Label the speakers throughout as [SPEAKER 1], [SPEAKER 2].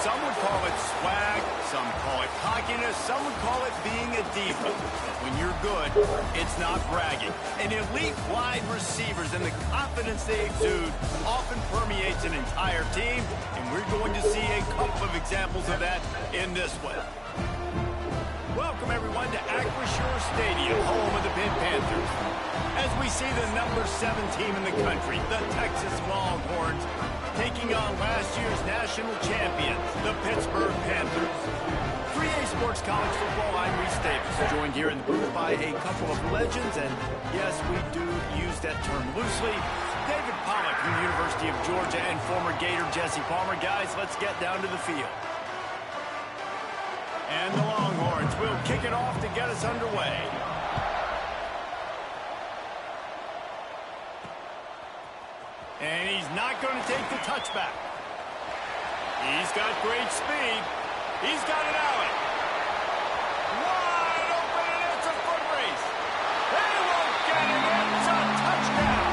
[SPEAKER 1] Some would call it swag, some call it cockiness, some would call it being a diva. But when you're good, it's not bragging. And elite wide receivers and the confidence they exude often permeates an entire team, and we're going to see a couple of examples of that in this one. Welcome, everyone, to Acrisure Stadium, home of the Pitt Panthers. As we see the number 7 team in the country, the Texas Longhorns, taking on last year's national champion, the Pittsburgh Panthers. 3A Sports College Football, I'm Reese Davis, joined here in the booth by a couple of legends, and yes, we do use that term loosely. David Pollack from the University of Georgia and former Gator Jesse Palmer. Guys, let's get down to the field. And the Longhorns will kick it off to get us underway. And he's not going to take the touchback. He's got great speed. He's got it out. Wide open, and it's a foot race. They won't get it. It's a touchdown.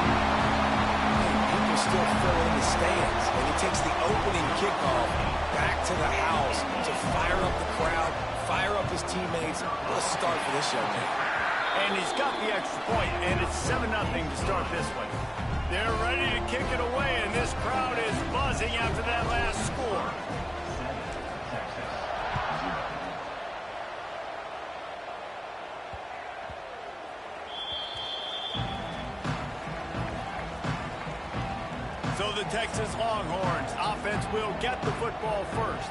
[SPEAKER 2] People still fill in the stands, and he takes the opening kickoff back to the house to fire up the crowd, fire up his teammates. What a start for this young man.
[SPEAKER 1] And he's got the extra point, and it's 7-0 to start this one. They're ready to kick it away, and this crowd is buzzing after that last score. So the Texas Longhorns offense will get the football first.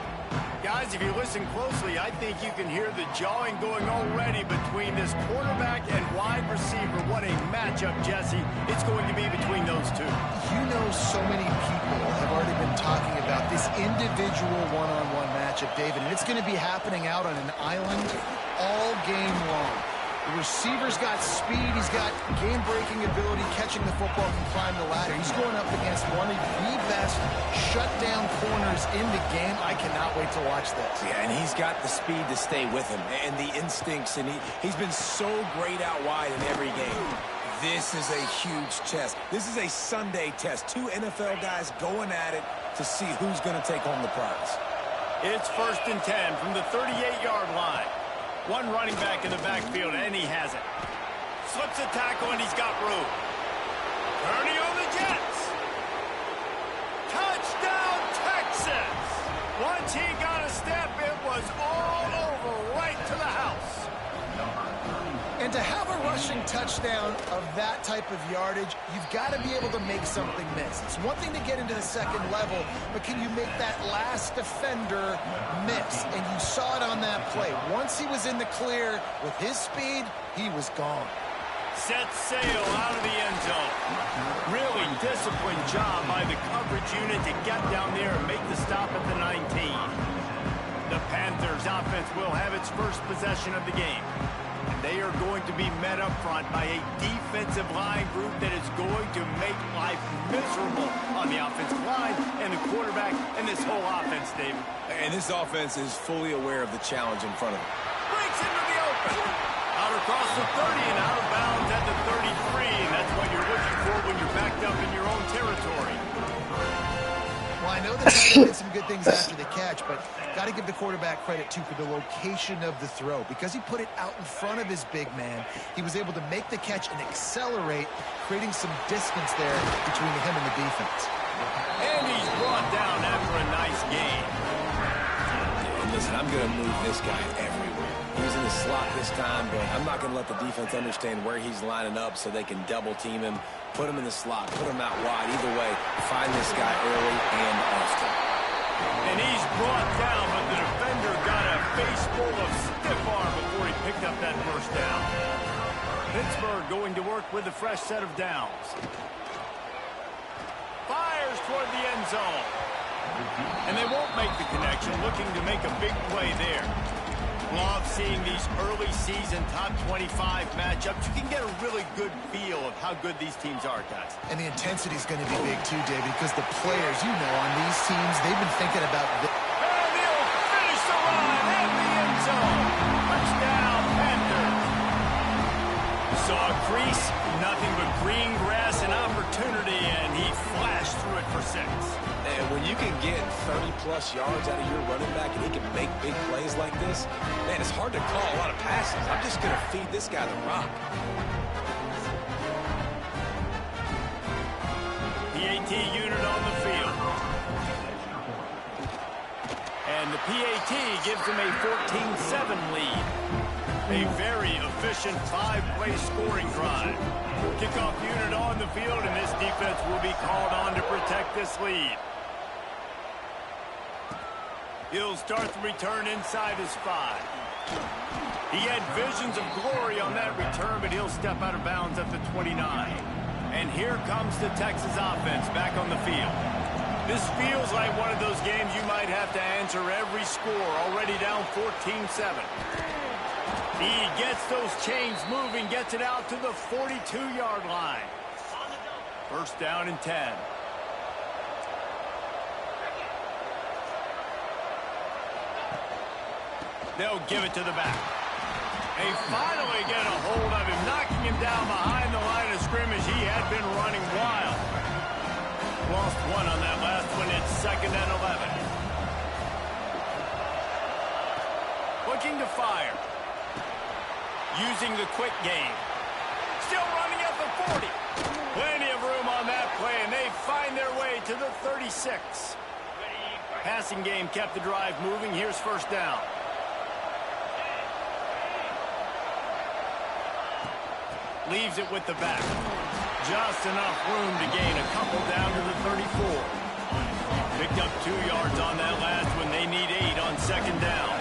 [SPEAKER 1] Guys, if you listen closely, I think you can hear the jawing going already between this quarterback and wide receiver. What a matchup, Jesse. It's going to be between those two.
[SPEAKER 3] You know, so many people have already been talking about this individual one-on-one matchup, David, and it's going to be happening out on an island all game long. The receiver's got speed, he's got game-breaking ability, catching the football, can climb the ladder. He's going up against one of the best shutdown corners in the game. I cannot wait to watch this.
[SPEAKER 2] Yeah, and he's got the speed to stay with him and the instincts, and he's been so great out wide in every game. This is a huge test. This is a Sunday test. 2 NFL guys going at it to see who's going to take home the prize.
[SPEAKER 1] It's 1st and 10 from the 38-yard line. One running back in the backfield, and he has it. Slips a tackle, and he's got room. Turning on the Jets. Touchdown, Texas! Once he got a step, it was all over right to the house.
[SPEAKER 3] And to have a rushing touchdown of that type of yardage, you've got to be able to make something miss. It's one thing to get into the second level, but can you make that last defender miss? And you saw it on that play. Once he was in the clear with his speed, he was gone.
[SPEAKER 1] Set sail out of the end zone. Really disciplined job by the coverage unit to get down there and make the stop at the 19. The Panthers offense will have its first possession of the game. And they are going to be met up front by a defensive line group that is going to make life miserable on the offensive line and the quarterback and this whole offense, David.
[SPEAKER 2] And this offense is fully aware of the challenge in front of them.
[SPEAKER 1] Breaks into the open. Out across the 30 and out of bounds at the 33. And that's what you're looking for when you're backed up in your own territory.
[SPEAKER 3] Well, I know that he did some good things after the catch, but got to give the quarterback credit, too, for the location of the throw. Because he put it out in front of his big man, he was able to make the catch and accelerate, creating some distance there between him and the defense.
[SPEAKER 1] And he's brought down after a nice game.
[SPEAKER 2] And listen, I'm going to move this guy everywhere. He was in the slot this time, but I'm not going to let the defense understand where he's lining up so they can double-team him, put him in the slot, put him out wide. Either way, find this guy early and often.
[SPEAKER 1] And he's brought down, but the defender got a face full of stiff arm before he picked up that first down. Pittsburgh going to work with a fresh set of downs. Fires toward the end zone. And they won't make the connection, looking to make a big play there. Love seeing these early season top 25 matchups. You can get a really good feel of how good these teams are, guys.
[SPEAKER 3] And the intensity is going to be big too, David, because the players, you know, on these teams, they've been thinking about this.
[SPEAKER 1] And he'll finish the line at the end zone. Touchdown, Panthers. Saw a crease, nothing but green grass and opportunity, and he flashed through it for 6.
[SPEAKER 2] And when you you can get 30-plus yards out of your running back and he can make big plays like this, man, it's hard to call a lot of passes. I'm just going to feed this guy the rock.
[SPEAKER 1] PAT unit on the field. And the PAT gives them a 14-7 lead. A very efficient 5-play scoring drive. Kickoff unit on the field, and this defense will be called on to protect this lead. He'll start the return inside his 5. He had visions of glory on that return, but he'll step out of bounds at the 29. And here comes the Texas offense back on the field. This feels like one of those games you might have to answer every score, already down 14-7. He gets those chains moving, gets it out to the 42-yard line. First down and 10. They'll give it to the back. They finally get a hold of him, knocking him down behind the line of scrimmage. He had been running wild. Lost one on that last one. It's 2nd and 11. Looking to fire. Using the quick game. Still running at the 40. Plenty of room on that play, and they find their way to the 36. Passing game kept the drive moving. Here's first down. Leaves it with the back. Just enough room to gain a couple down to the 34. Picked up 2 yards on that last one. They need 8 on 2nd down.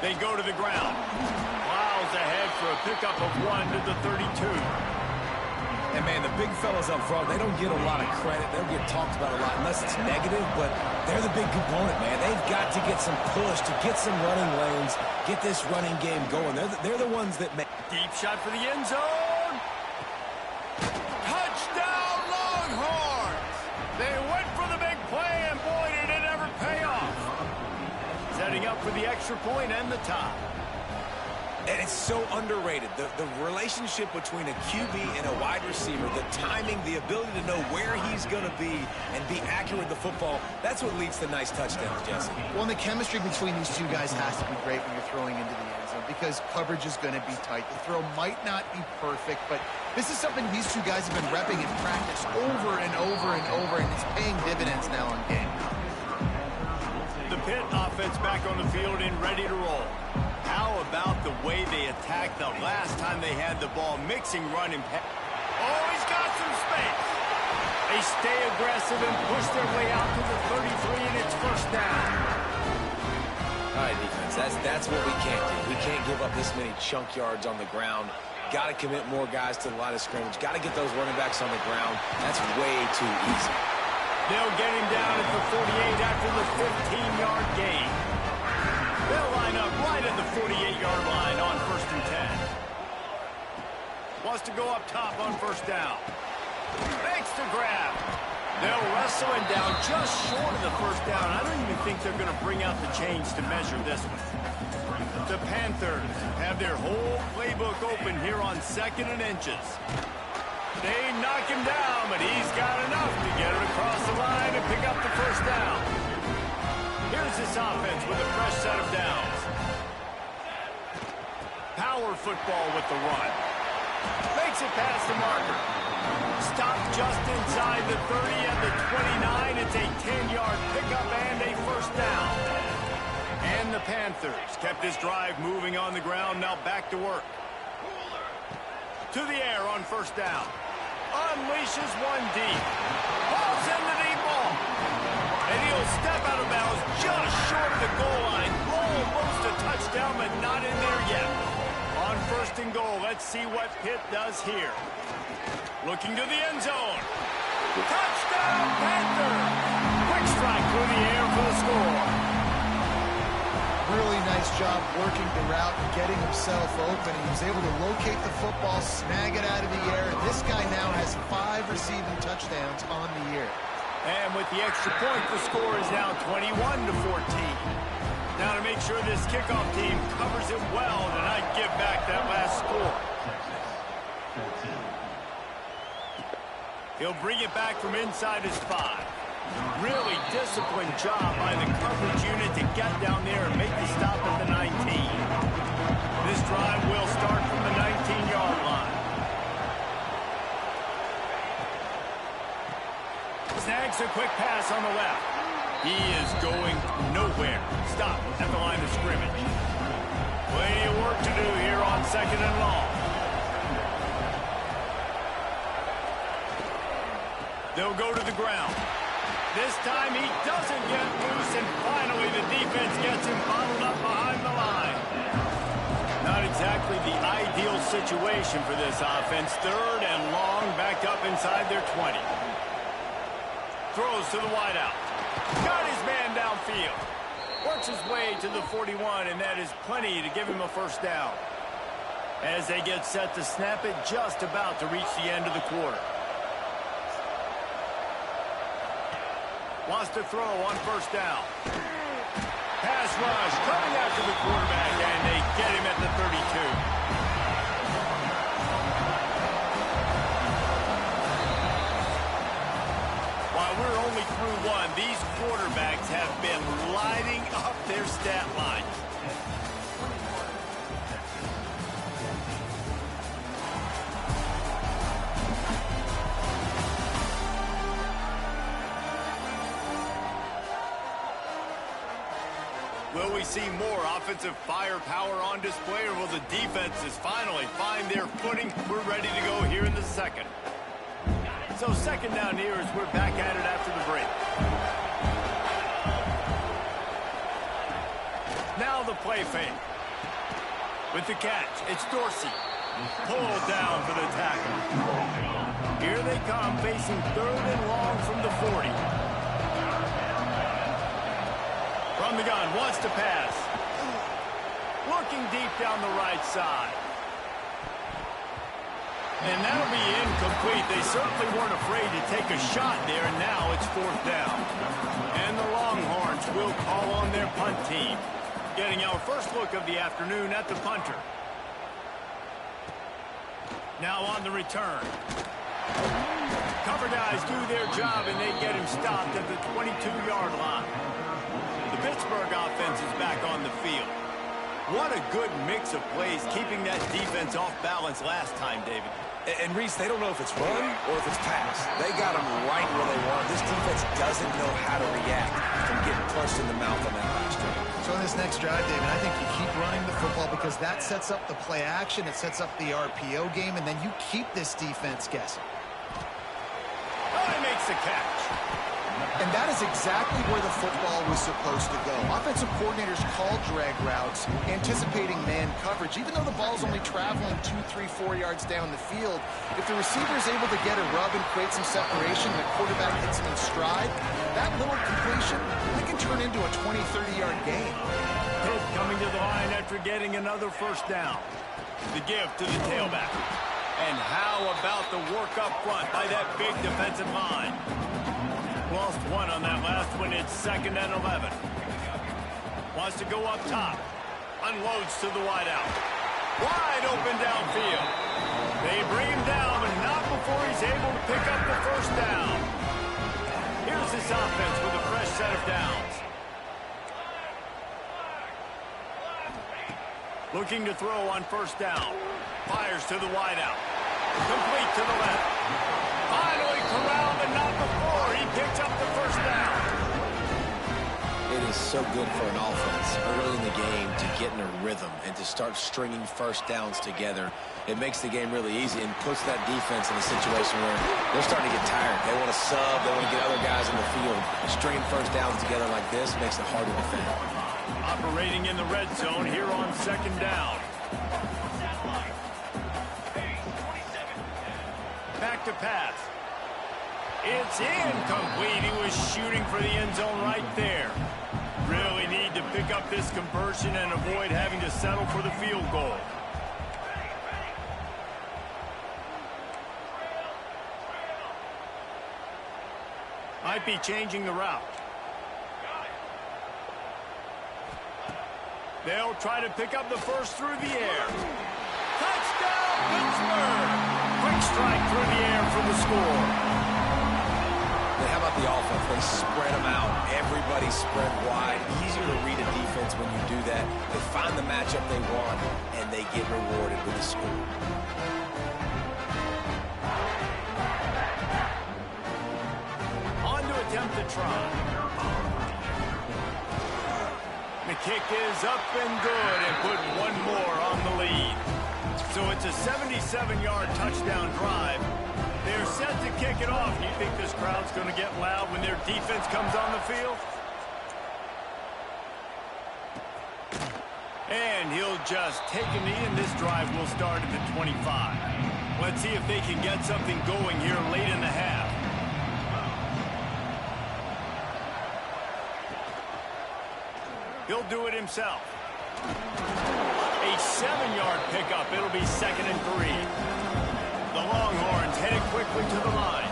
[SPEAKER 1] They go to the ground. Plows ahead for a pickup of 1 to the 32.
[SPEAKER 2] And, man, the big fellas up front, they don't get a lot of credit. They don't get talked about a lot unless it's negative, but they're the big component, man. They've got to get some push, to get some running lanes, get this running game going. They're the ones that make...
[SPEAKER 1] Deep shot for the end zone. Touchdown, Longhorns! They went for the big play, and boy, did it ever pay off. Setting up for the extra point and the tie.
[SPEAKER 2] And it's so underrated. The relationship between a QB and a wide receiver, the timing, the ability to know where he's going to be and be accurate with the football, that's what leads to nice touchdowns, Jesse.
[SPEAKER 3] Well, and the chemistry between these two guys has to be great when you're throwing into the end zone because coverage is going to be tight. The throw might not be perfect, but this is something these two guys have been repping in practice over and over and over, and it's paying dividends now in game.
[SPEAKER 1] The Pitt offense back on the field and ready to roll. How about the way they attacked the last time they had the ball, mixing run and pass. Oh, he's got some space. They stay aggressive and push their way out to the 33, and it's first down.
[SPEAKER 2] All right, defense, that's what we can't do. We can't give up this many chunk yards on the ground. Got to commit more guys to the line of scrimmage. Got to get those running backs on the ground. That's way too easy.
[SPEAKER 1] They'll get him down at the 48 after the 15-yard gain. They'll line up right at the 48-yard line on 1st and 10. Wants to go up top on first down. Makes the grab. They'll wrestle him down just short of the first down. I don't even think they're going to bring out the chains to measure this one. The Panthers have their whole playbook open here on 2nd and inches. They knock him down, but he's got enough to get it across the line and pick up the first down. Here's this offense with a fresh set of downs. Power football with the run. Makes it past the marker. Stopped just inside the 30 and the 29. It's a 10-yard pickup and a first down. And the Panthers kept this drive moving on the ground. Now back to work. To the air on first down. Unleashes one deep. Balls in the deep ball. And he'll step out of bounds just short of the goal line. Almost a touchdown, but not in there yet. On 1st and goal, let's see what Pitt does here. Looking to the end zone. Touchdown, Panthers! Quick strike through the air for the score.
[SPEAKER 3] Really nice job working the route and getting himself open. He was able to locate the football, snag it out of the air, and this guy now has 5 receiving touchdowns on the year.
[SPEAKER 1] And with the extra point, the score is now 21-14. Now to make sure this kickoff team covers it well to not give back that last score. He'll bring it back from inside his 5. Really disciplined job by the coverage unit to get down there and make the stop at the 19. This drive will start from the 19-yard line. Snags a quick pass on the left. He is going nowhere. Stop at the line of scrimmage. Plenty of work to do here on 2nd and long. They'll go to the ground. This time he doesn't get loose, and finally the defense gets him bottled up behind the line. Not exactly the ideal situation for this offense. 3rd and long, backed up inside their 20. Throws to the wideout. Got his man downfield. Works his way to the 41, and that is plenty to give him a first down. As they get set to snap it, just about to reach the end of the quarter. Wants to throw on 1st down. Pass rush coming after the quarterback, and they get him at the 32. While we're only through 1, these quarterbacks have been lighting up their stat line. Will we see more offensive firepower on display, or will the defenses finally find their footing? We're ready to go here in the 2nd. So 2nd down here as we're back at it after the break. Now the play fake. With the catch, it's Dorsey. Pulled down for the tackle. Here they come, facing 3rd and long from the 40. From the gun, wants to pass. Looking deep down the right side. And that'll be incomplete. They certainly weren't afraid to take a shot there, and now it's 4th down. And the Longhorns will call on their punt team. Getting our first look of the afternoon at the punter. Now on the return. Cover guys do their job, and they get him stopped at the 22-yard line. The Pittsburgh offense is back on the field. What a good mix of plays, keeping that defense off balance last time, David.
[SPEAKER 2] And Reese, they don't know if it's run or if it's pass. They got them right where they want. This defense doesn't know how to react from getting punched in the mouth on that last drive.
[SPEAKER 3] So in this next drive, David, I think you keep running the football because that sets up the play action, it sets up the RPO game, and then you keep this defense guessing.
[SPEAKER 1] Oh, he makes the catch.
[SPEAKER 3] And that is exactly where the football was supposed to go. Offensive coordinators called drag routes, anticipating man coverage. Even though the ball's only traveling 2, 3, 4 yards down the field, if the receiver is able to get a rub and create some separation, the quarterback hits him in stride, that little completion, that can turn into a 20, 30-yard gain.
[SPEAKER 1] Pitt coming to the line after getting another first down. The give to the tailback. And how about the work up front by that big defensive line? Lost 1 on that last one. It's 2nd and 11. Wants to go up top. Unloads to the wideout. Wide open downfield. They bring him down, but not before he's able to pick up the first down. Here's this offense with a fresh set of downs. Looking to throw on 1st down. Fires to the wideout. Complete to the left. Finally corralled, but not before he picks up the first down.
[SPEAKER 2] It is so good for an offense early in the game to get in a rhythm and to start stringing first downs together. It makes the game really easy and puts that defense in a situation where they're starting to get tired. They want to sub. They want to get other guys in the field. Stringing first downs together like this makes it hard to defend.
[SPEAKER 1] Operating in the red zone here on 2nd down. Back to pass. It's incomplete. He was shooting for the end zone right there. Really need to pick up this conversion and avoid having to settle for the field goal. Might be changing the route. They'll try to pick up the first through the air. Touchdown, Pittsburgh! Quick strike through the air for the score.
[SPEAKER 2] the offense. They spread them out. Everybody spread wide. Easier to read a defense when you do that. They find the matchup they want, and they get rewarded with a score.
[SPEAKER 1] On to attempt to try. The kick is up and good and put one more on the lead. So it's a 77-yard touchdown drive. They're set to kick it off. Do you think this crowd's going to get loud when their defense comes on the field? And he'll just take a knee, and this drive will start at the 25. Let's see if they can get something going here late in the half. He'll do it himself. A 7-yard pickup. It'll be 2nd and 3. The Longhorns headed quickly to the line.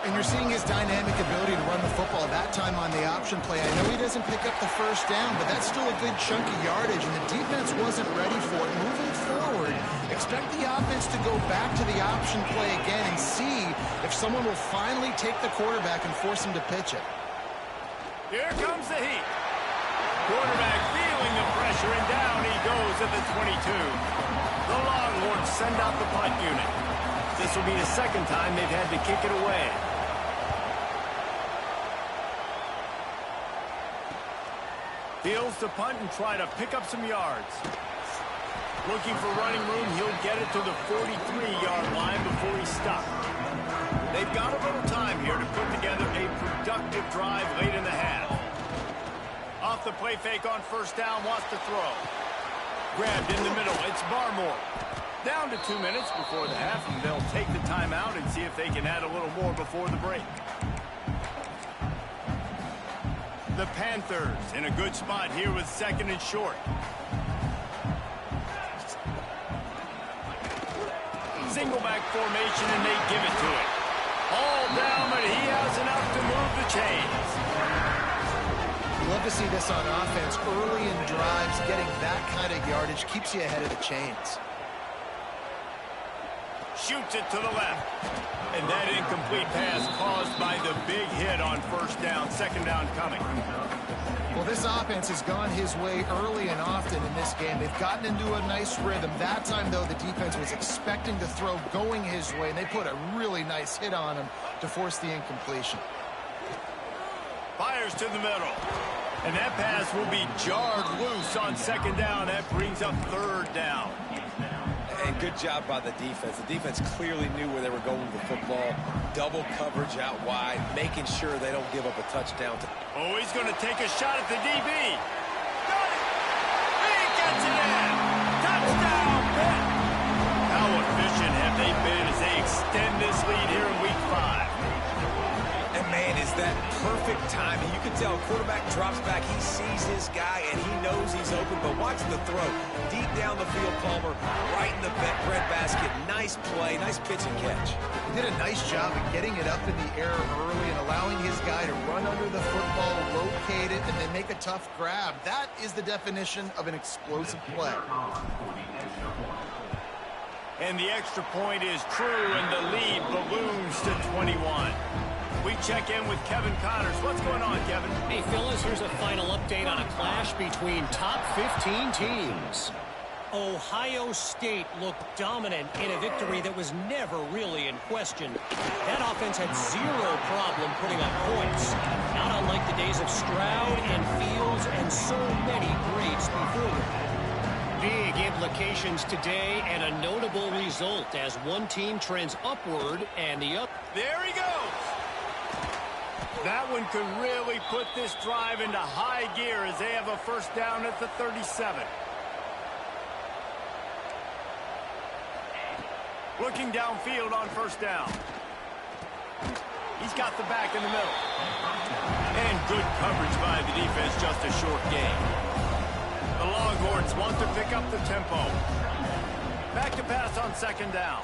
[SPEAKER 3] And you're seeing his dynamic ability to run the football, that time on the option play. I know he doesn't pick up the first down, but that's still a good chunk of yardage, and the defense wasn't ready for it. Moving forward, expect the offense to go back to the option play again and see if someone will finally take the quarterback and force him to pitch it.
[SPEAKER 1] Here comes the heat. Quarterback feeling the pressure, and down he goes at the 22. The Longhorns send out the punt unit. This will be the 2nd time they've had to kick it away. Fields to punt and try to pick up some yards. Looking for running room, he'll get it to the 43-yard line before he's stopped. They've got a little time here to put together a productive drive late in the half. Off the play fake on first down, wants to throw. Grabbed in the middle, it's Barmore. Down to 2 minutes before the half, and they'll take the timeout and see if they can add a little more before the break. The Panthers in a good spot here with 2nd and short. Single back formation, and they give it to it. All down, but he has enough to move the chains.
[SPEAKER 3] Love to see this on offense. Early in drives, getting that kind of yardage keeps you ahead of the chains.
[SPEAKER 1] Shoots it to the left. And that incomplete pass caused by the big hit on first down. 2nd down coming.
[SPEAKER 3] Well, this offense has gone his way early and often in this game. They've gotten into a nice rhythm. That time, though, the defense was expecting to throw going his way, and they put a really nice hit on him to force the incompletion.
[SPEAKER 1] Fires to the middle. And that pass will be jarred loose on 2nd down. That brings up 3rd down.
[SPEAKER 2] And good job by the defense. The defense clearly knew where they were going with the football. Double coverage out wide, making sure they don't give up a touchdown.
[SPEAKER 1] Oh, he's going to take a shot at the DB. Got it! He gets it in! Touchdown, Pitt! How efficient have they been as they extend this lead here in Week 5?
[SPEAKER 2] And, man, is that perfect timing. You can tell quarterback drops back. He sees his guy, and he knows he's open. But watch the throw. Deep down the field, Palmer, right in the breadbasket. Nice play, nice pitch and catch.
[SPEAKER 3] He did a nice job of getting it up in the air early and allowing his guy to run under the football, locate it, and then make a tough grab. That is the definition of an explosive play.
[SPEAKER 1] And the extra point is true, and the lead balloons to 21. We check in with Kevin Connors. What's going on, Kevin?
[SPEAKER 4] Hey, fellas, here's a final update on a clash between top 15 teams. Ohio State looked dominant in a victory that was never really in question. That offense had zero problem putting up points, not unlike the days of Stroud and Fields and so many greats before them. Big implications today and a notable result as one team trends upward and the other.
[SPEAKER 1] There he goes. That one could really put this drive into high gear as they have a first down at the 37. Looking downfield on first down. He's got the back in the middle. And good coverage by the defense, just a short gain. The Longhorns want to pick up the tempo. Back to pass on 2nd down.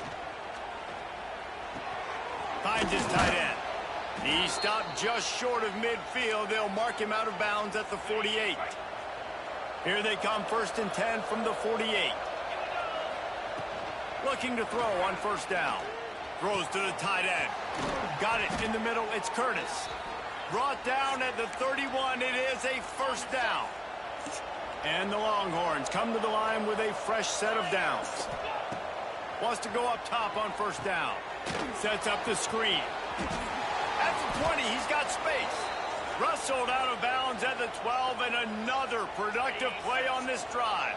[SPEAKER 1] Finds his tight end. He stopped just short of midfield. They'll mark him out of bounds at the 48. Here they come, 1st and 10 from the 48. Looking to throw on first down. Throws to the tight end. Got it in the middle. It's Curtis. Brought down at the 31. It is a first down. And the Longhorns come to the line with a fresh set of downs. Wants to go up top on first down. Sets up the screen. At the 20, he's got space. Rustled out of bounds at the 12, and another productive play on this drive.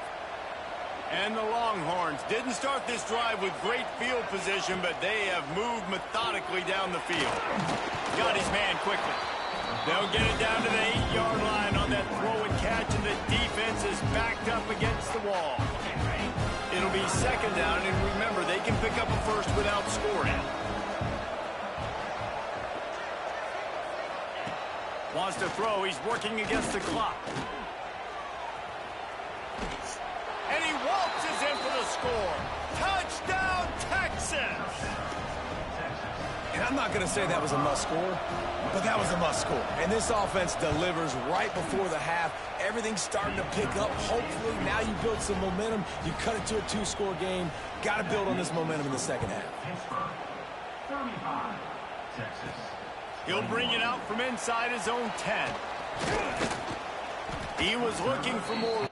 [SPEAKER 1] And the Longhorns didn't start this drive with great field position, but they have moved methodically down the field. Got his man quickly. They'll get it down to the 8-yard line on that throw and catch, and the defense is backed up against the wall. It'll be second down, and remember, they can pick up a first without scoring. Wants to throw. He's working against the clock. And he waltzes in for the score. Touchdown, Texas!
[SPEAKER 2] And I'm not going to say that was a must-score, but that was a must-score. And this offense delivers right before the half. Everything's starting to pick up. Hopefully, now you build some momentum. You cut it to a 2-score game. Got to build on this momentum in the second half.
[SPEAKER 1] He'll bring it out from inside his own 10. He was looking for more.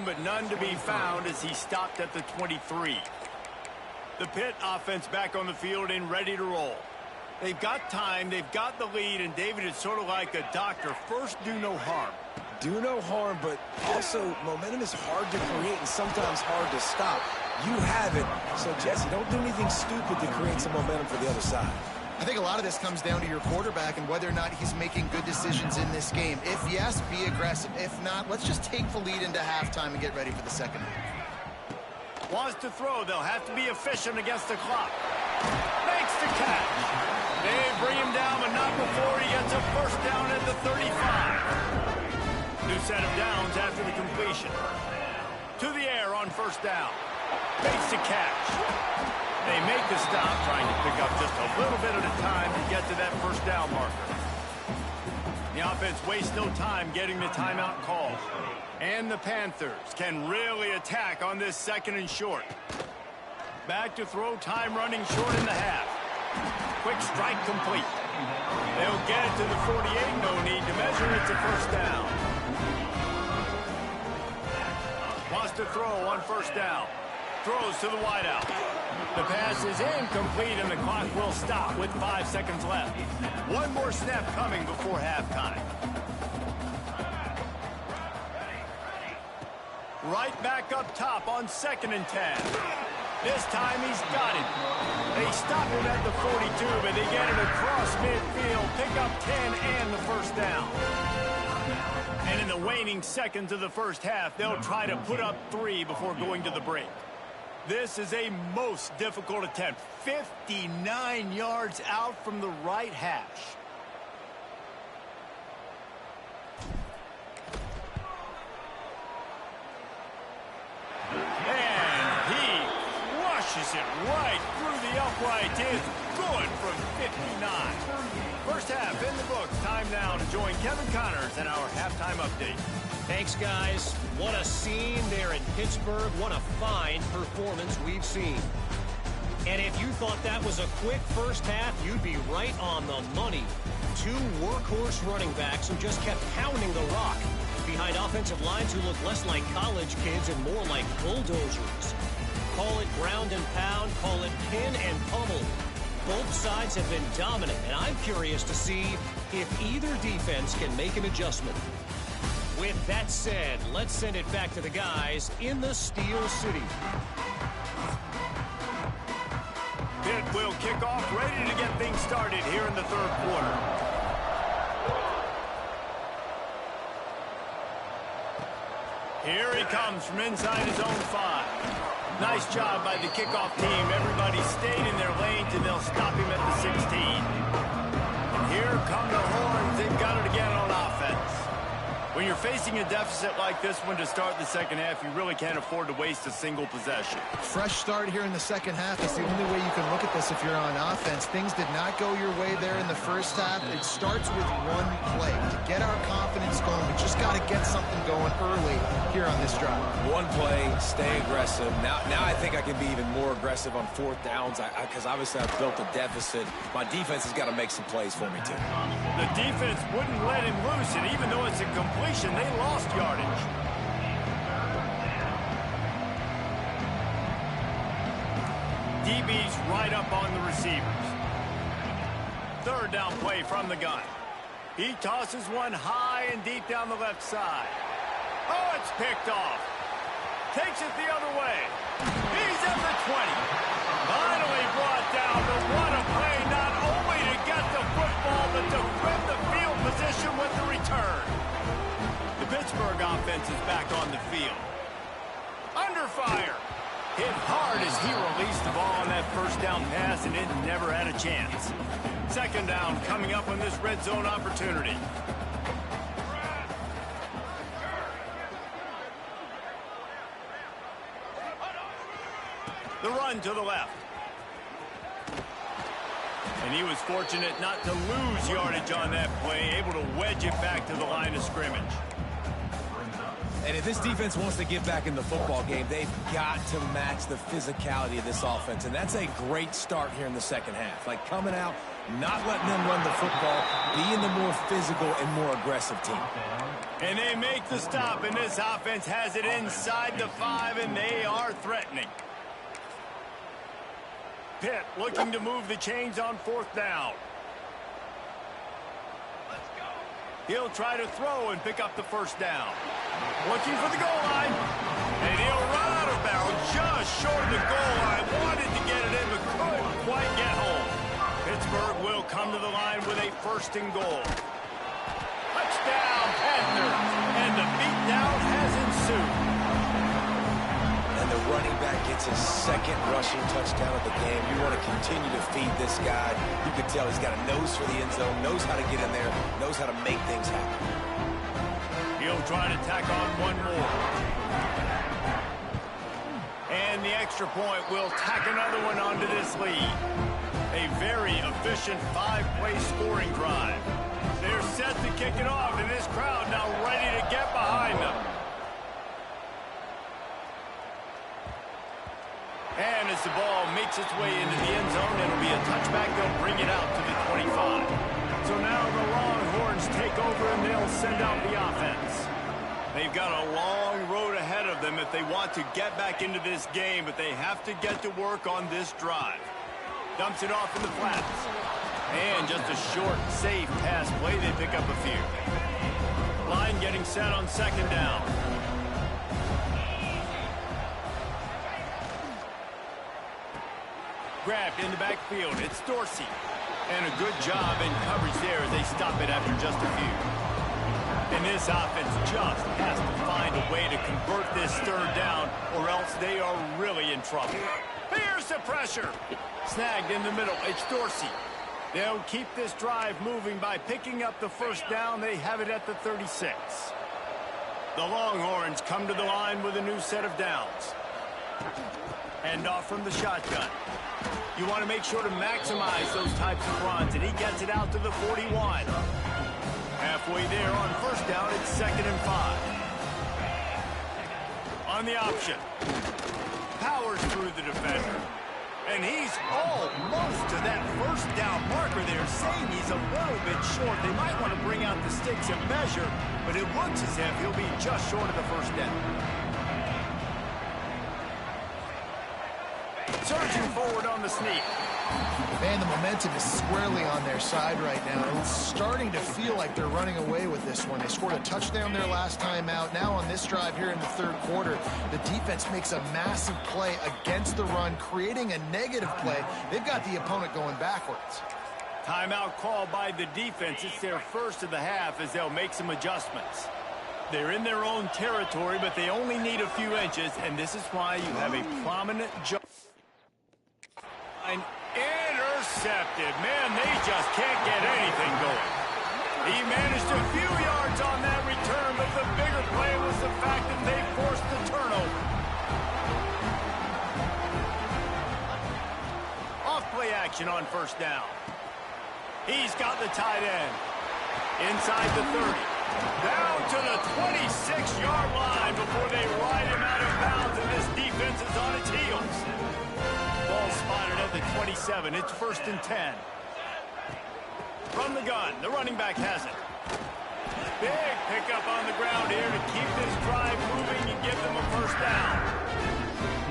[SPEAKER 1] But none to be found as he stopped at the 23. The Pitt offense back on the field and ready to roll. They've got time, they've got the lead, and David is sort of like a doctor. First, do no harm.
[SPEAKER 2] Do no harm, but also momentum is hard to create and sometimes hard to stop. You have it, so Jesse, don't do anything stupid to create some momentum for the other side.
[SPEAKER 3] I think a lot of this comes down to your quarterback and whether or not he's making good decisions in this game. If yes, be aggressive. If not, let's just take the lead into halftime and get ready for the second half.
[SPEAKER 1] Wants to throw. They'll have to be efficient against the clock. Makes the catch. They bring him down, but not before he gets a first down at the 35. New set of downs after the completion. To the air on first down. Makes the catch. They make the stop, trying to pick up just a little bit at a time to get to that first down marker. The offense wastes no time getting the timeout call. And the Panthers can really attack on this second and short. Back to throw, time running short in the half. Quick strike complete. They'll get it to the 48, no need to measure. It's a first down. Wants to throw on first down. Throws to the wideout. The pass is incomplete, and the clock will stop with 5 seconds left. One more snap coming before halftime. Right back up top on 2nd and 10. This time he's got it. They stop him at the 42, but they get it across midfield. Pick up 10 and the first down. And in the waning seconds of the first half, they'll try to put up 3 before going to the break. This is a most difficult attempt. 59 yards out from the right hash. And he flushes it right through the upright. It's good from 59. First half in the books. Time now to join Kevin Connors and our halftime update.
[SPEAKER 4] Thanks, guys. What a scene there in Pittsburgh. What a fine performance we've seen. And if you thought that was a quick first half, you'd be right on the money. 2 workhorse running backs who just kept pounding the rock behind offensive lines who look less like college kids and more like bulldozers. Call it ground and pound, call it pin and pummel. Both sides have been dominant, and I'm curious to see if either defense can make an adjustment. With that said, let's send it back to the guys in the Steel City.
[SPEAKER 1] Pitt will kick off, ready to get things started here in the third quarter. Here he comes from inside his own 5. Nice job by the kickoff team. Everybody stayed in their lanes, and they'll stop him at the 16. And here come the Horns. They've got it again on offense. When you're facing a deficit like this one to start the second half, you really can't afford to waste a single possession.
[SPEAKER 3] Fresh start here in the second half is the only way you can look at this if you're on offense. Things did not go your way there in the first half. It starts with one play. To get our confidence going, we just got to get something going early here on this drive.
[SPEAKER 2] One play, stay aggressive. Now I think I can be even more aggressive on fourth downs because obviously I've built a deficit. My defense has got to make some plays for me, too.
[SPEAKER 1] The defense wouldn't let him loose, and even though it's a completion, they lost yardage. DB's right up on the receivers. Third down play from the gun. He tosses one high and deep down the left side. Oh, it's picked off. Takes it the other way. He's at the 20. Finally brought down, but what a play, not only to get the football, but to flip the field position with the return. The Pittsburgh offense is back on the field. Under fire. Hit hard as he released the ball on that first down pass, and it never had a chance. Second down coming up on this red zone opportunity. The run to the left. And he was fortunate not to lose yardage on that play, able to wedge it back to the line of scrimmage.
[SPEAKER 2] And if this defense wants to get back in the football game, they've got to match the physicality of this offense. And that's a great start here in the second half. Like coming out, not letting them run the football, being the more physical and more aggressive team.
[SPEAKER 1] And they make the stop, and this offense has it inside the 5, and they are threatening. Pitt looking to move the chains on fourth down. He'll try to throw and pick up the first down. Looking for the goal line. And he'll run out of bounds just short of the goal line. Wanted to get it in, but couldn't quite get home. Pittsburgh will come to the line with a first and goal. Touchdown, Panthers. And the beatdown has ensued.
[SPEAKER 2] And the running back gets his second rushing touchdown of the game. You want to continue to feed this guy. You can tell he's got a nose for the end zone, knows how to get in there, knows how to make things happen.
[SPEAKER 1] He'll try to tack on one more. And the extra point will tack another one onto this lead. A very efficient 5-play scoring drive. They're set to kick it off, and this crowd now ready to get behind them. And as the ball makes its way into the end zone, it'll be a touchback. They'll bring it out to the 25. So now the Longhorns take over, and they'll send out the offense. They've got a long road ahead of them if they want to get back into this game, but they have to get to work on this drive. Dumps it off in the flats. And just a short, safe pass play. They pick up a few. Line getting set on second down. Grabbed in the backfield. It's Dorsey. And a good job in coverage there as they stop it after just a few. And this offense just has to find a way to convert this third down, or else they are really in trouble. Here's the pressure. Snagged in the middle. It's Dorsey. They'll keep this drive moving by picking up the first down. They have it at the 36. The Longhorns come to the line with a new set of downs. Hand off from the shotgun. You want to make sure to maximize those types of runs, and he gets it out to the 41. Halfway there on first down, it's 2nd and 5. On the option. Powers through the defender. And he's almost to that first down marker there, saying he's a little bit short. They might want to bring out the sticks and measure, but it looks as if he'll be just short of the first down. Surging forward on the sneak.
[SPEAKER 3] Man, the momentum is squarely on their side right now. It's starting to feel like they're running away with this one. They scored a touchdown their last time out. Now on this drive here in the third quarter, the defense makes a massive play against the run, creating a negative play. They've got the opponent going backwards.
[SPEAKER 1] Timeout called by the defense. It's their first of the half as they'll make some adjustments. They're in their own territory, but they only need a few inches, and this is why you have a prominent jump. Intercepted. Man, they just can't get anything going. He managed a few yards on that return, but the bigger play was the fact that they forced the turnover. Off-play action on first down. He's got the tight end. Inside the 30. Down to the 26-yard line before they ride him out of bounds, and this defense is on its heels. Ball spotted at the 27. It's 1st and 10. From the gun, the running back has it. Big pickup on the ground here to keep this drive moving and give them a first down.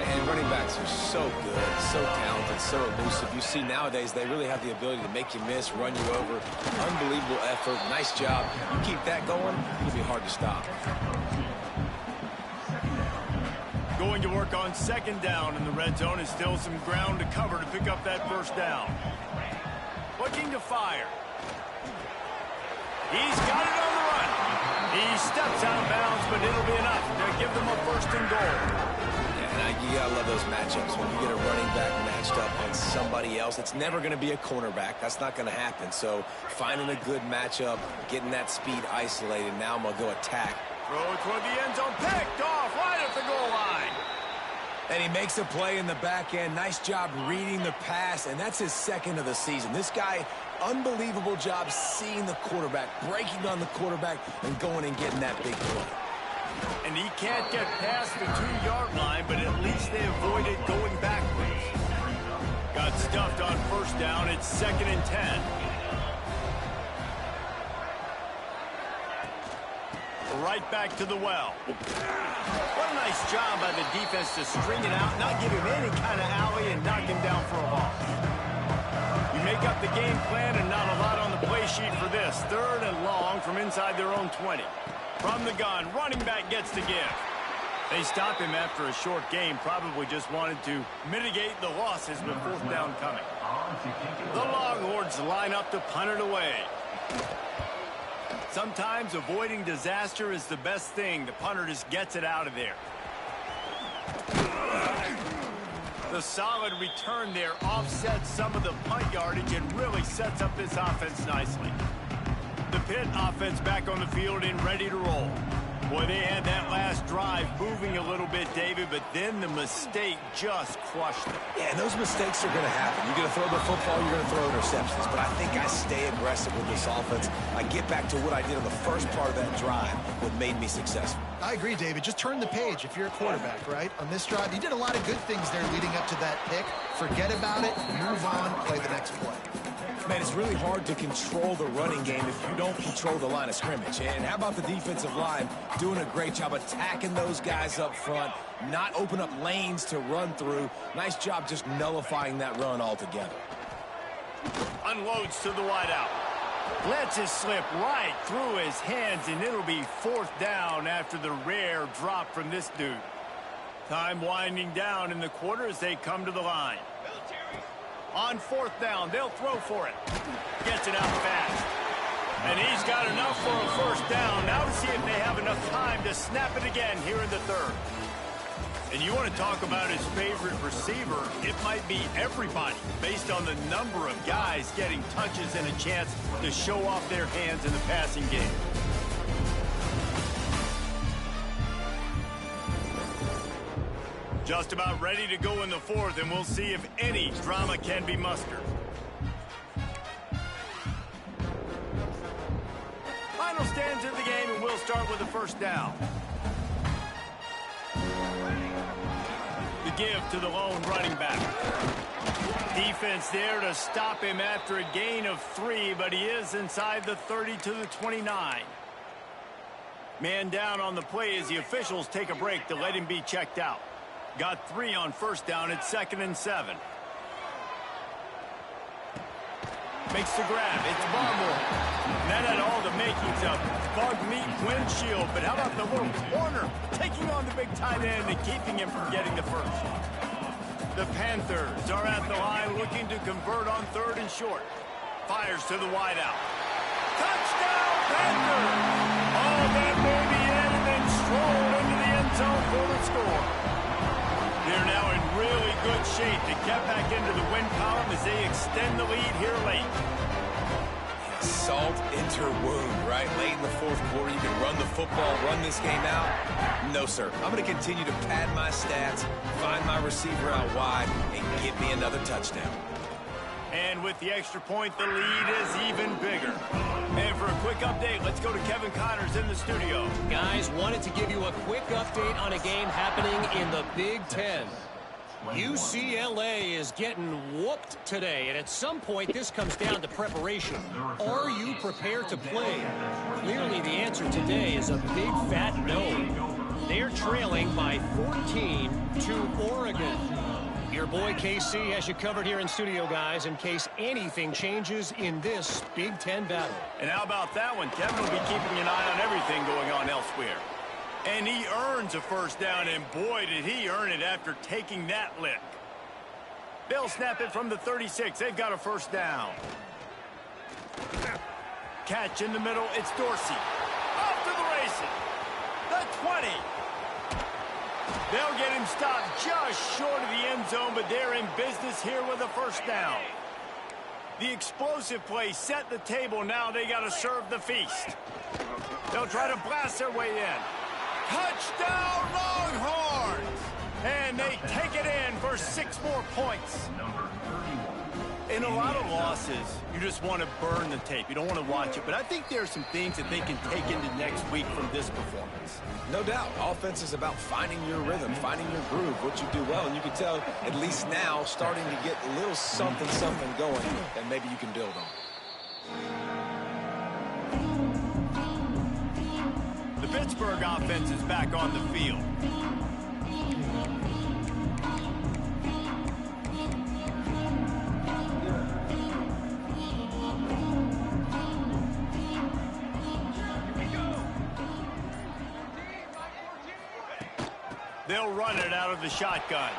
[SPEAKER 2] And running backs are so good, so talented, so elusive. You see nowadays they really have the ability to make you miss, run you over. Unbelievable effort. Nice job. You keep that going, it'll be hard to stop.
[SPEAKER 1] Going to work on 2nd down in the red zone, is still some ground to cover to pick up that first down. Looking to fire. He's got it on the run. He steps out of bounds, but it'll be enough to give them a 1st and goal.
[SPEAKER 2] You gotta love those matchups. When you get a running back matched up on somebody else, it's never going to be a cornerback. That's not going to happen. So finding a good matchup, getting that speed isolated. Now I'm going to go attack.
[SPEAKER 1] Throw toward the end zone, picked off right at the goal line.
[SPEAKER 2] And he makes a play in the back end. Nice job reading the pass, and that's his 2nd of the season. This guy, unbelievable job seeing the quarterback, breaking on the quarterback, and going and getting that big play.
[SPEAKER 1] And he can't get past the 2-yard line, but at least they avoided going backwards. Got stuffed on 1st down. It's 2nd and 10. Right back to the well. What a nice job by the defense to string it out, not give him any kind of alley, and knock him down for a loss. You make up the game plan and not a lot on the play sheet for this. 3rd and long from inside their own 20. From the gun, running back gets the give. They stopped him after a short game, probably just wanted to mitigate the losses with 4th down coming. The Longhorns line up to punt it away. Sometimes avoiding disaster is the best thing. The punter just gets it out of there. The solid return there offsets some of the punt yardage and really sets up this offense nicely. The Pitt offense back on the field and ready to roll. Boy, they had that last drive moving a little bit, David, but then the mistake just crushed them.
[SPEAKER 2] Yeah, and those mistakes are going to happen. You're going to throw the football, you're going to throw interceptions. But I think I stay aggressive with this offense. I get back to what I did on the first part of that drive, what made me successful.
[SPEAKER 3] I agree, David. Just turn the page if you're a quarterback, right? On this drive, you did a lot of good things there leading up to that pick. Forget about it, move on, play the next play.
[SPEAKER 2] Man, it's really hard to control the running game if you don't control the line of scrimmage. And how about the defensive line doing a great job attacking those guys up front, not open up lanes to run through. Nice job just nullifying that run altogether.
[SPEAKER 1] Unloads to the wideout. Lets it slip right through his hands, and it'll be 4th down after the rare drop from this dude. Time winding down in the quarter as they come to the line. On 4th down, they'll throw for it. Gets it out fast. And he's got enough for a 1st down. Now to see if they have enough time to snap it again here in the 3rd. And you want to talk about his favorite receiver, it might be everybody based on the number of guys getting touches and a chance to show off their hands in the passing game. Just about ready to go in the 4th, and we'll see if any drama can be mustered. Final stands of the game, and we'll start with the 1st down. The give to the lone running back. Defense there to stop him after a gain of 3, but he is inside the 30 to the 29. Man down on the play as the officials take a break to let him be checked out. Got 3 on 1st down at 2nd and 7. Makes the grab. It's Barmore. That had all the makings of bug meat windshield, but how about the little corner taking on the big tight end and keeping him from getting the 1st? The Panthers are at the line looking to convert on 3rd and short. Fires to the wideout. Touchdown, Panthers! Oh, that may be it, and then strolled into the end zone for the score. They're now in really good shape to get back into the win column as they extend the lead here late.
[SPEAKER 2] Salt into wound, right? Late in the fourth quarter, you can run the football, run this game out. No, sir. I'm going to continue to pad my stats, find my receiver out wide, and get me another touchdown.
[SPEAKER 1] And with the extra point, the lead is even bigger. And for a quick update, let's go to Kevin Connors in the studio.
[SPEAKER 4] Guys, wanted to give you a quick update on a game happening in the Big Ten. UCLA is getting whooped today, and at some point this comes down to preparation. Are you prepared to play? Clearly the answer today is a big fat no. They're trailing by 14 to Oregon. Your boy KC has you covered here in studio, guys, in case anything changes in this Big Ten battle.
[SPEAKER 1] And how about that one? Kevin will be keeping an eye on everything going on elsewhere. And he earns a first down, and boy, did he earn it after taking that lick. They'll snap it from the 36. They've got a first down. Catch in the middle. It's Dorsey. Off to the races. The 20. They'll get him stopped just short of the end zone, but they're in business here with a first down. The explosive play set the table. Now they got to serve the feast. They'll try to blast their way in. Touchdown, Longhorns! And they take it in for 6 more points. In a lot of losses, you just want to burn the tape. You don't want to watch it. But I think there are some things that they can take into next week from this performance.
[SPEAKER 2] No doubt. Offense is about finding your rhythm, finding your groove, what you do well. And you can tell, at least now, starting to get a little something going that maybe you can build on.
[SPEAKER 1] The Pittsburgh offense is back on the field. They'll run it out of the shotgun.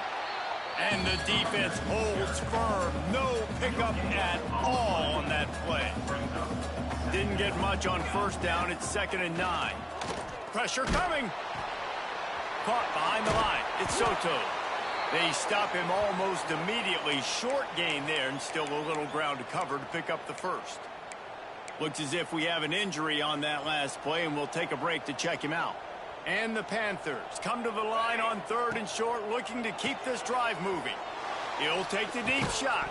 [SPEAKER 1] And the defense holds firm. No pickup at all on that play. Didn't get much on first down. It's 2nd and 9. Pressure coming. Caught behind the line. It's Soto. They stop him almost immediately. Short gain there, and still a little ground to cover to pick up the first. Looks as if we have an injury on that last play, and we'll take a break to check him out. And the Panthers come to the line on 3rd and short, looking to keep this drive moving. He'll take the deep shot.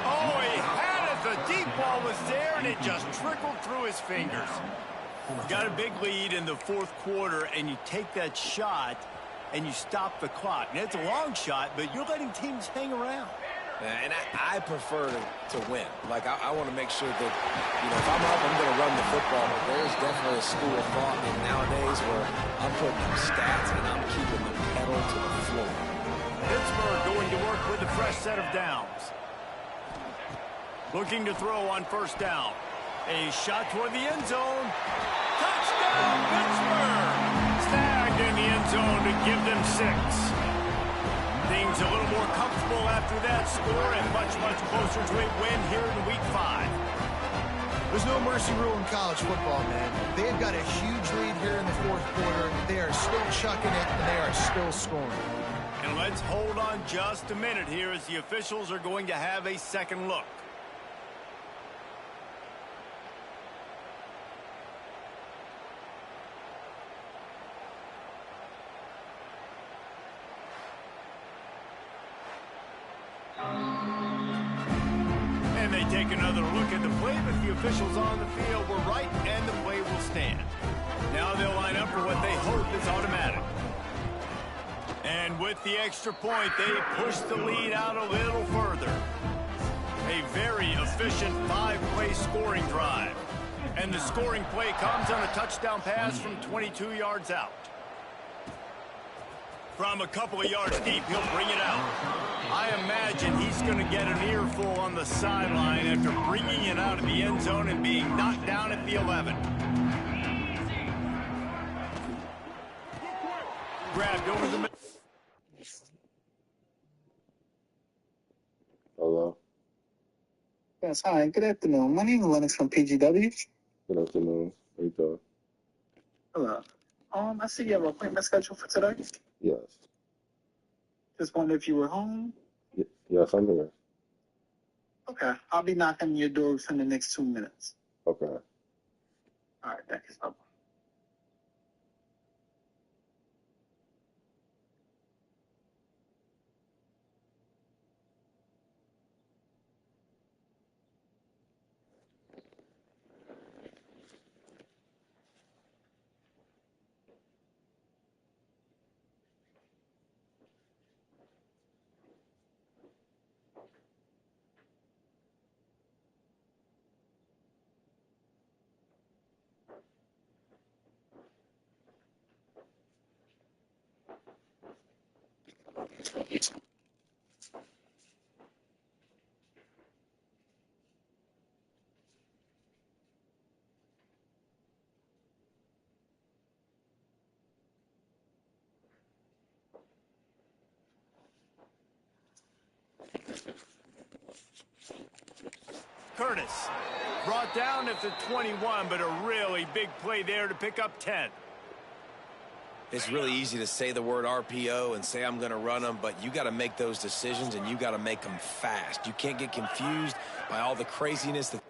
[SPEAKER 1] Oh, he had it. The deep ball was there, and it just trickled through his fingers. Got a big lead in the 4th quarter, and you take that shot, and you stop the clock. And it's a long shot, but you're letting teams hang around.
[SPEAKER 2] And I prefer to win. Like, I want to make sure that, if I'm up, I'm going to run the football. But there's definitely a school of thought nowadays where I'm putting up stats and I'm keeping the pedal to the floor.
[SPEAKER 1] Pittsburgh going to work with a fresh set of downs. Looking to throw on first down. A shot toward the end zone. Touchdown, Pittsburgh! Snagged in the end zone to give them 6. Things a little more comfortable after that score and much closer to a win here in Week 5.
[SPEAKER 3] There's no mercy rule in college football, man. They've got a huge lead here in the 4th quarter. They are still chucking it, and they are still scoring.
[SPEAKER 1] And let's hold on just a minute here as the officials are going to have a second look. And they take another look at the play, but the officials on the field were right, and the play will stand. Now they'll line up for what they hope is automatic. And with the extra point, they push the lead out a little further. A very efficient 5-play scoring drive. And the scoring play comes on a touchdown pass from 22 yards out. From a couple of yards deep, he'll bring it out. I imagine he's going to get an earful on the sideline after bringing it out of the end zone and being knocked down at the 11. Grabbed over the middle.
[SPEAKER 5] Hello.
[SPEAKER 6] Yes, hi. Good afternoon. My name is Lennox from PGW.
[SPEAKER 5] Good afternoon. How you doing?
[SPEAKER 6] Hello. I see you have an appointment scheduled for today.
[SPEAKER 5] Yes.
[SPEAKER 6] Just wonder if you were home.
[SPEAKER 5] Yes, I'm here.
[SPEAKER 6] Okay. I'll be knocking on your door within the next 2 minutes. All right, thanks.
[SPEAKER 1] Curtis brought down at the 21, but a really big play there to pick up 10.
[SPEAKER 2] It's really easy to say the word RPO and say I'm going to run them, but you got to make those decisions, and you got to make them fast. You can't get confused by all the craziness that...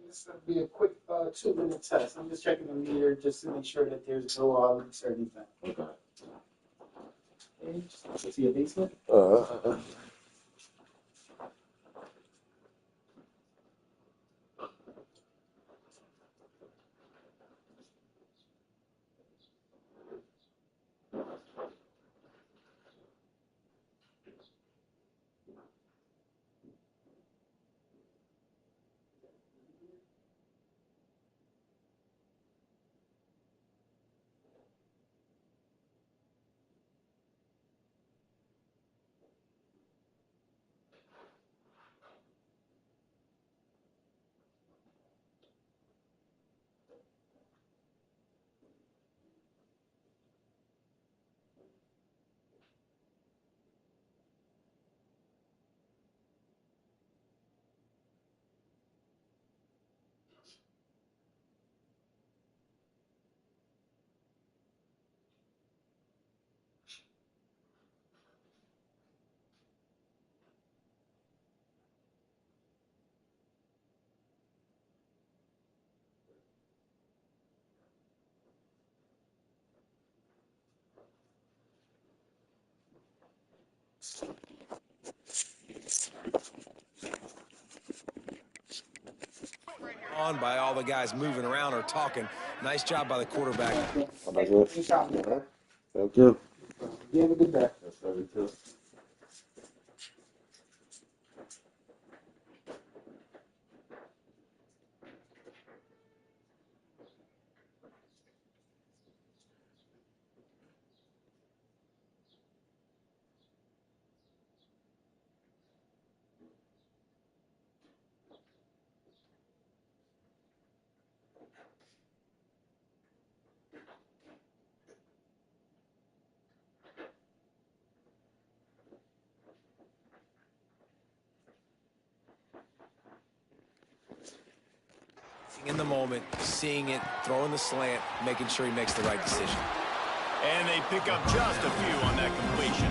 [SPEAKER 7] This will be a quick 2-minute test. I'm just checking the meter just to make sure that there's no leaks or anything.
[SPEAKER 5] Okay.
[SPEAKER 7] Okay, just see a basement.
[SPEAKER 2] On by all the guys moving around or talking. Nice job by the quarterback.
[SPEAKER 5] That's it. Thank you.
[SPEAKER 7] You have a good day.
[SPEAKER 5] That's everything.
[SPEAKER 2] In the moment, seeing it, throwing the slant, making sure he makes the right decision.
[SPEAKER 1] And they pick up just a few on that completion.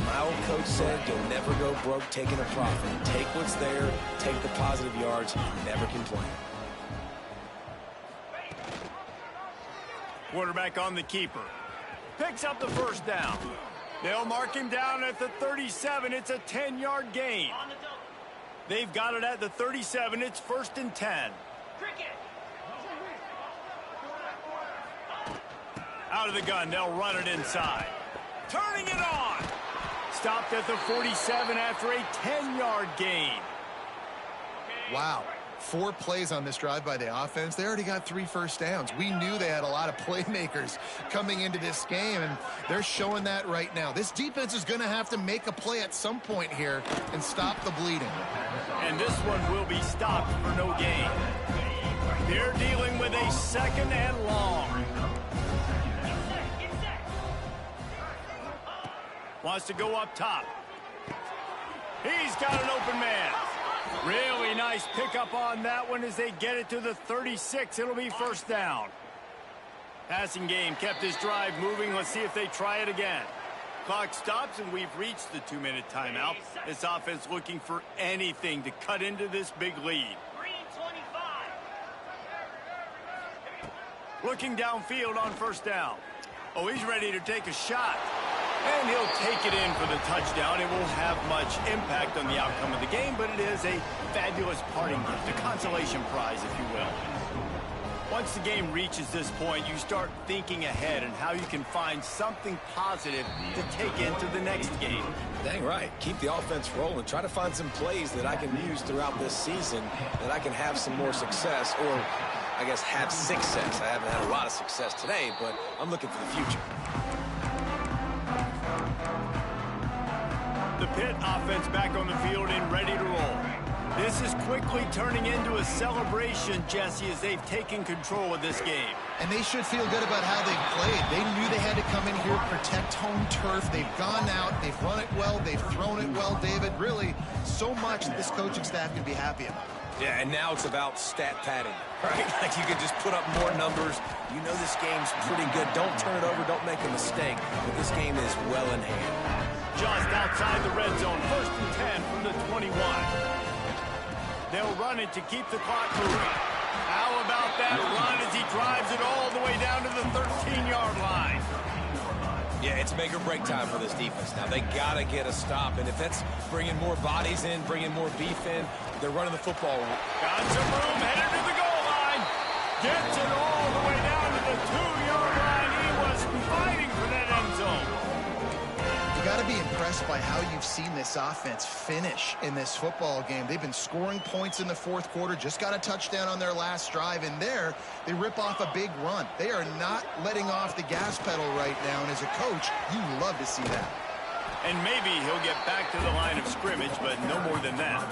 [SPEAKER 2] My old coach said you'll never go broke taking a profit. Take what's there, take the positive yards, never complain.
[SPEAKER 1] Quarterback on the keeper. Picks up the first down. They'll mark him down at the 37. It's a 10-yard gain. They've got it at the 37. It's 1st and 10. Out of the gun, they'll run it inside. Turning it on. Stopped at the 47 after a 10-yard gain.
[SPEAKER 3] Wow. 4 plays on this drive by the offense. They already got 3 first downs. We knew they had a lot of playmakers coming into this game, and they're showing that right now. This defense is going to have to make a play at some point here and stop the bleeding.
[SPEAKER 1] And this one will be stopped for no gain. They're dealing with a 2nd and long. Wants to go up top. He's got an open man. Really nice pickup on that one as they get it to the 36. It'll be first down. Passing game kept this drive moving. Let's see if they try it again. Clock stops, and we've reached the 2-minute timeout. This offense looking for anything to cut into this big lead. Looking downfield on first down. Oh, he's ready to take a shot. And he'll take it in for the touchdown. It won't have much impact on the outcome of the game, but it is a fabulous parting gift, a consolation prize, if you will. Once the game reaches this point, you start thinking ahead and how you can find something positive to take into the next game.
[SPEAKER 2] Dang right. Keep the offense rolling. Try to find some plays that I can use throughout this season that I can have some more success, or I guess have success. I haven't had a lot of success today, but I'm looking for the future.
[SPEAKER 1] The Pitt offense back on the field and ready to roll. This is quickly turning into a celebration, Jesse, as they've taken control of this game.
[SPEAKER 3] And they should feel good about how they've played. They knew they had to come in here, protect home turf. They've gone out, they've run it well, they've thrown it well, David. Really, so much that this coaching staff can be happy about.
[SPEAKER 2] Yeah, and now it's about stat padding, right? Like you can just put up more numbers. You know this game's pretty good. Don't turn it over. Don't make a mistake. But this game is well in hand.
[SPEAKER 1] Just outside the red zone, 1st and 10 from the 21. They'll run it to keep the clock moving. How about that run as he drives it all the way down to the 13-yard line?
[SPEAKER 2] Yeah, it's make or break time for this defense. Now, they got to get a stop, and if that's bringing more bodies in, bringing more beef in, they're running the football.
[SPEAKER 1] Got some room, headed to the goal line. Gets it all the way down to the 2-yard line. He was fighting for that end zone.
[SPEAKER 3] You got to be impressed by how you've seen this offense finish in this football game. They've been scoring points in the fourth quarter, just got a touchdown on their last drive, and there they rip off a big run. They are not letting off the gas pedal right now, and as a coach, you love to see that.
[SPEAKER 1] And maybe he'll get back to the line of scrimmage, but no more than that.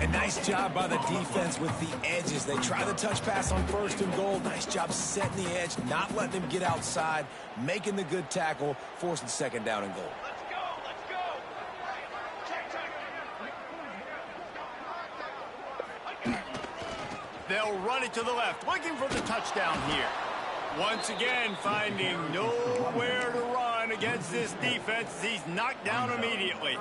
[SPEAKER 2] A nice job by the defense with the edges. They try the touch pass on 1st and goal. Nice job setting the edge, not letting him get outside, making the good tackle, forcing 2nd down and goal.
[SPEAKER 1] Let's go. They'll run it to the left, looking for the touchdown here. Once again, finding nowhere to run against this defense. He's knocked down immediately.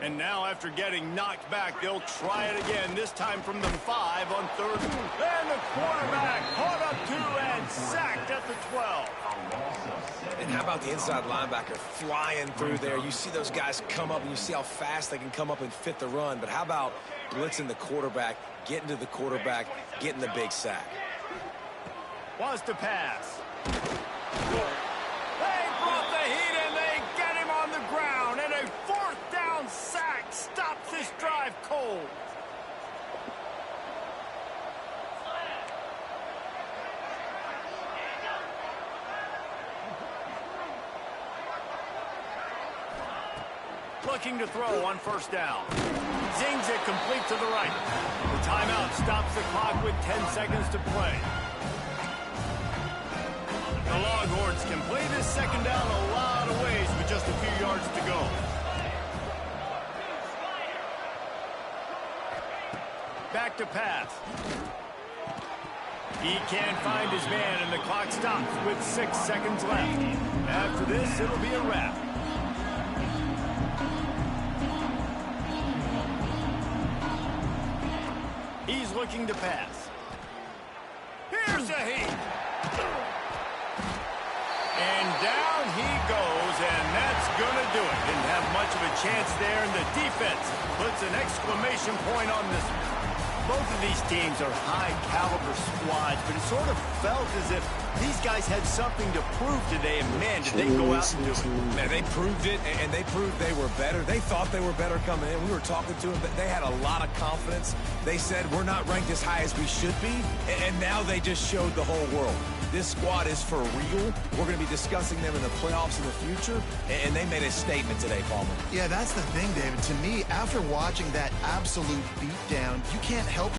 [SPEAKER 1] And now, after getting knocked back, they'll try it again, this time from the 5 on 3rd. And the quarterback caught up 2 and sacked at the 12.
[SPEAKER 2] And how about the inside linebacker flying through there? You see those guys come up, and you see how fast they can come up and fit the run. But how about blitzing the quarterback, getting to the quarterback, getting the big sack?
[SPEAKER 1] Wants to pass. They brought the heat, and they get him on the ground. And a 4th down sack stops this drive cold. Looking to throw on 1st down. Zings it complete to the right. The timeout stops the clock with 10 seconds to play. The Longhorns can play this 2nd down a lot of ways with just a few yards to go. Back to pass. He can't find his man, and the clock stops with 6 seconds left. After this, it'll be a wrap. He's looking to pass. Here's a heat. And down he goes, and that's going to do it. Didn't have much of a chance there, and the defense puts an exclamation point on this one. Both of these teams are high-caliber squads, but it sort of felt as if these guys had something to prove today, and man, did they go out and do it.
[SPEAKER 2] Man, they proved it, and they proved they were better. They thought they were better coming in. We were talking to them, but they had a lot of confidence. They said, we're not ranked as high as we should be, and now they just showed the whole world. This squad is for real. We're going to be discussing them in the playoffs in the future, and they made a statement today, Palmer.
[SPEAKER 3] Yeah, that's the thing, David. To me, after watching that absolute beatdown, you can't help